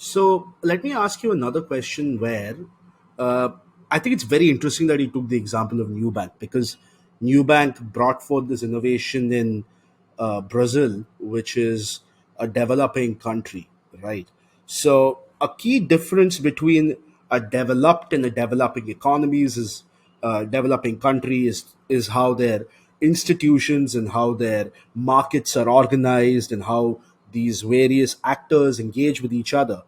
So let me ask you another question where uh, I think it's very interesting that you took the example of Nubank because Nubank brought forth this innovation in Brazil, which is a developing country, right? So a key difference between a developed and a developing economies is developing country is how their institutions and how their markets are organized and how these various actors engage with each other.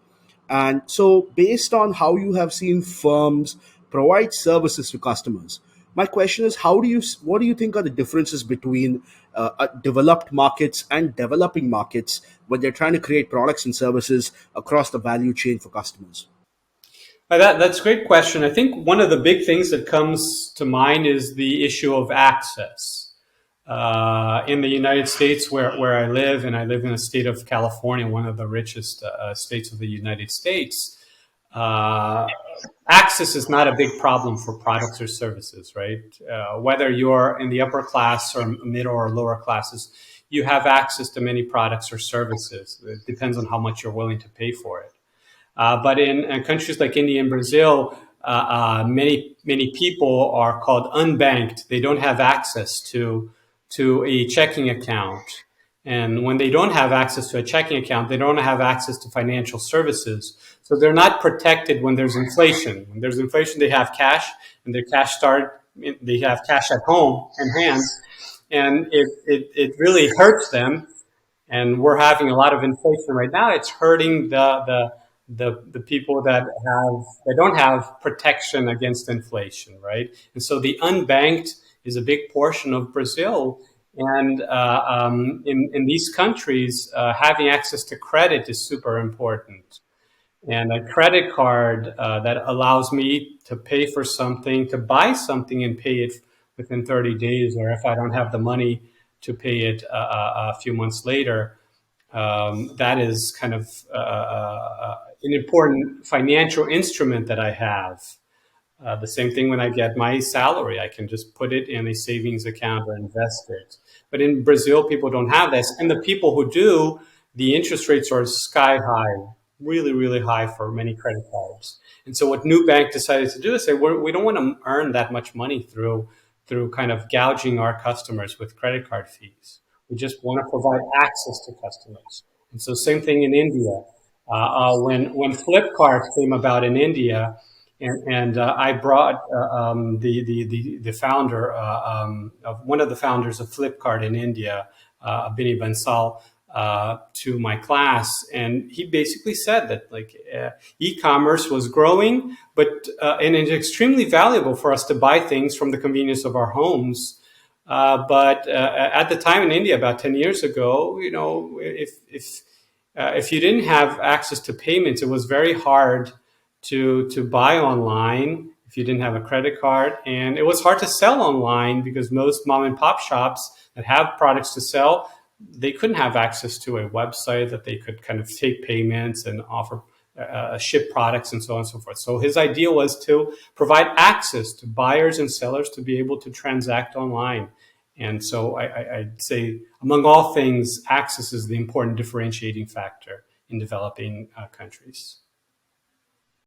And so, based on how you have seen firms provide services to customers, my question is, what do you think are the differences between developed markets and developing markets when they're trying to create products and services across the value chain for customers? That's a great question. I think one of the big things that comes to mind is the issue of access. In the United States, where I live, and I live in the state of California, one of the richest states of the United States, uh, access is not a big problem for products or services, right? Whether you're in the upper class or middle or lower classes, you have access to many products or services. It depends on how much you're willing to pay for it. But in countries like India and Brazil, many people are called unbanked. They don't have access to a checking account, and when they don't have access to a checking account, they don't have access to financial services. So they're not protected when there's inflation. When there's inflation, they have cash, and their cash start. They have cash at home in hands, and it really hurts them, and we're having a lot of inflation right now. It's hurting the people that don't have protection against inflation, right? And so the unbanked is a big portion of Brazil. And in these countries, having access to credit is super important. And a credit card that allows me to pay for something, to buy something and pay it within 30 days, or if I don't have the money to pay it a few months later, that is kind of an important financial instrument that I have. The same thing when I get my salary, I can just put it in a savings account or invest it. But in Brazil, people don't have this. And the people who do, the interest rates are sky high, really, really high for many credit cards. And so what Nubank decided to do is say, we don't want to earn that much money through kind of gouging our customers with credit card fees. We just want to provide access to customers. And so same thing in India. When Flipkart came about in India, and I brought the founder of one of the founders of Flipkart in India, Bini Bansal, to my class, and he basically said that e-commerce was growing, but and it's extremely valuable for us to buy things from the convenience of our homes. But at the time in India, about 10 years ago, if you didn't have access to payments, it was very hard to buy online if you didn't have a credit card. And it was hard to sell online because most mom and pop shops that have products to sell, they couldn't have access to a website that they could kind of take payments and offer ship products and so on and so forth. So his idea was to provide access to buyers and sellers to be able to transact online. And so I'd say, among all things, access is the important differentiating factor in developing countries.